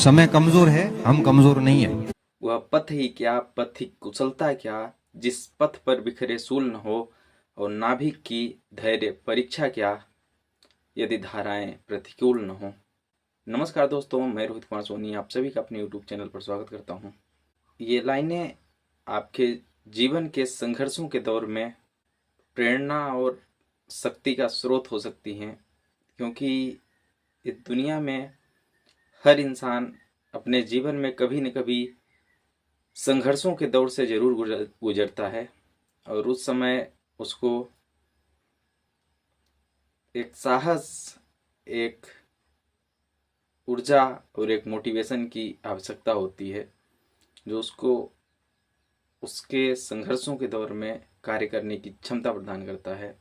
समय कमजोर है, हम कमजोर नहीं है। वह पथ ही क्या, पथिक कुशलता क्या, जिस पथ पर बिखरे सूल न हो और नाभिक की धैर्य परीक्षा क्या, यदि धाराएं प्रतिकूल न हो। नमस्कार दोस्तों, मैं रोहित कुमार सोनी आप सभी का अपने यूट्यूब चैनल पर स्वागत करता हूं। ये लाइनें आपके जीवन के संघर्षों के दौर में प्रेरणा और शक्ति का स्रोत हो सकती हैं, क्योंकि इस दुनिया में हर इंसान अपने जीवन में कभी न कभी संघर्षों के दौर से जरूर गुजरता है और उस समय उसको एक साहस, एक ऊर्जा और एक मोटिवेशन की आवश्यकता होती है, जो उसको उसके संघर्षों के दौर में कार्य करने की क्षमता प्रदान करता है।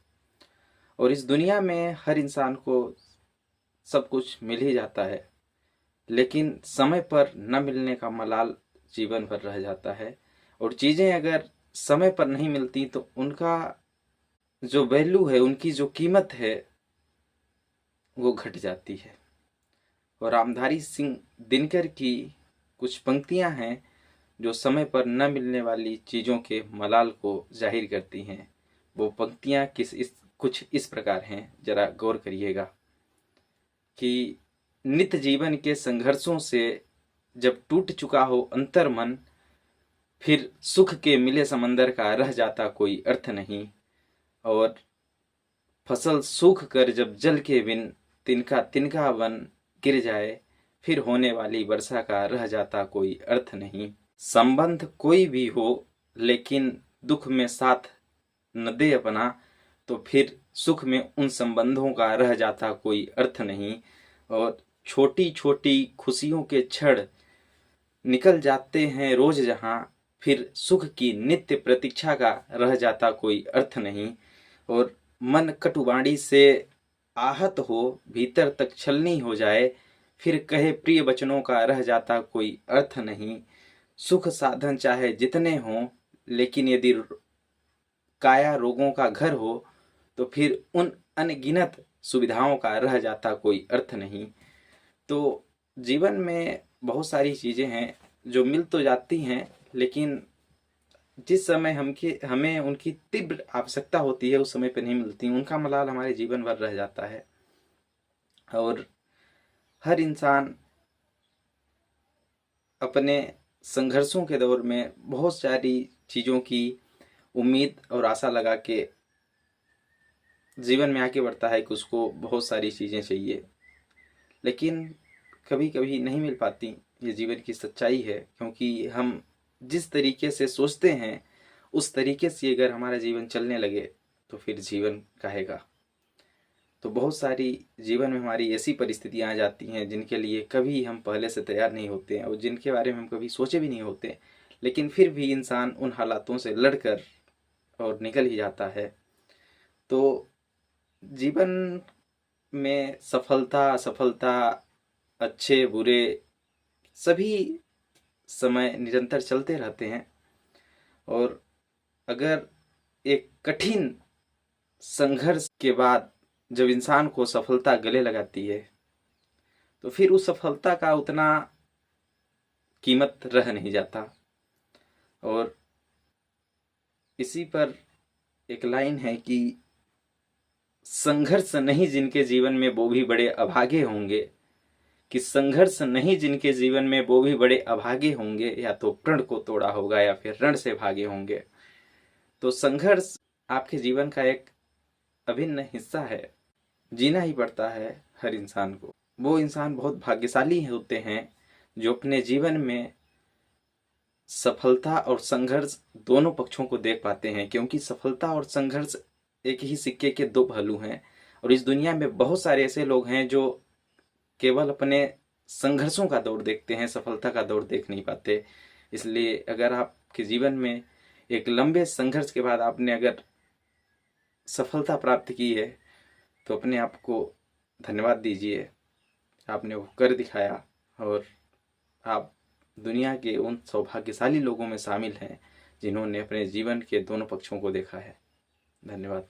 और इस दुनिया में हर इंसान को सब कुछ मिल ही जाता है, लेकिन समय पर न मिलने का मलाल जीवन भर रह जाता है। और चीज़ें अगर समय पर नहीं मिलती तो उनका जो वैल्यू है, उनकी जो कीमत है, वो घट जाती है। और रामधारी सिंह दिनकर की कुछ पंक्तियां हैं जो समय पर न मिलने वाली चीज़ों के मलाल को जाहिर करती हैं। वो पंक्तियां कुछ इस प्रकार हैं, जरा गौर करिएगा कि नित्य जीवन के संघर्षों से जब टूट चुका हो अंतर मन, फिर सुख के मिले समंदर का रह जाता कोई अर्थ नहीं। और फसल सूख कर जब जल के बिन तिनका तिनका बन गिर जाए, फिर होने वाली वर्षा का रह जाता कोई अर्थ नहीं। संबंध कोई भी हो लेकिन दुख में साथ न दे अपना, तो फिर सुख में उन संबंधों का रह जाता कोई अर्थ नहीं। और छोटी छोटी खुशियों के क्षण निकल जाते हैं रोज जहां, फिर सुख की नित्य प्रतीक्षा का रह जाता कोई अर्थ नहीं। और मन कटुवाणी से आहत हो, भीतर तक छलनी हो जाए, फिर कहे प्रिय वचनों का रह जाता कोई अर्थ नहीं। सुख साधन चाहे जितने हों, लेकिन यदि काया रोगों का घर हो, तो फिर उन अनगिनत सुविधाओं का रह जाता कोई अर्थ नहीं। तो जीवन में बहुत सारी चीज़ें हैं जो मिल तो जाती हैं, लेकिन जिस समय हमें उनकी तीव्र आवश्यकता होती है उस समय पे नहीं मिलती। उनका मलाल हमारे जीवन भर रह जाता है। और हर इंसान अपने संघर्षों के दौर में बहुत सारी चीज़ों की उम्मीद और आशा लगा के जीवन में आगे बढ़ता है कि उसको बहुत सारी चीज़ें चाहिए, लेकिन कभी कभी नहीं मिल पाती। ये जीवन की सच्चाई है, क्योंकि हम जिस तरीके से सोचते हैं उस तरीके से अगर हमारा जीवन चलने लगे तो फिर जीवन कहेगा। तो बहुत सारी जीवन में हमारी ऐसी परिस्थितियां आ जाती हैं जिनके लिए कभी हम पहले से तैयार नहीं होते हैं और जिनके बारे में हम कभी सोचे भी नहीं होते, लेकिन फिर भी इंसान उन हालातों से लड़कर और निकल ही जाता है। तो जीवन में सफलता असफलता, अच्छे बुरे सभी समय निरंतर चलते रहते हैं। और अगर एक कठिन संघर्ष के बाद जब इंसान को सफलता गले लगाती है, तो फिर उस सफलता का उतना कीमत रह नहीं जाता। और इसी पर एक लाइन है कि संघर्ष नहीं जिनके जीवन में वो भी बड़े अभागे होंगे, कि संघर्ष नहीं जिनके जीवन में वो भी बड़े अभागे होंगे, या तो प्रण को तोड़ा होगा या फिर रण से भागे होंगे। तो संघर्ष आपके जीवन का एक अभिन्न हिस्सा है, जीना ही पड़ता है हर इंसान को। वो इंसान बहुत भाग्यशाली होते हैं जो अपने जीवन में सफलता और संघर्ष दोनों पक्षों को देख पाते हैं, क्योंकि सफलता और संघर्ष एक ही सिक्के के दो पहलू हैं। और इस दुनिया में बहुत सारे ऐसे लोग हैं जो केवल अपने संघर्षों का दौर देखते हैं, सफलता का दौर देख नहीं पाते। इसलिए अगर आपके जीवन में एक लंबे संघर्ष के बाद आपने अगर सफलता प्राप्त की है, तो अपने आप को धन्यवाद दीजिए, आपने वो कर दिखाया और आप दुनिया के उन सौभाग्यशाली लोगों में शामिल हैं जिन्होंने अपने जीवन के दोनों पक्षों को देखा है। धन्यवाद।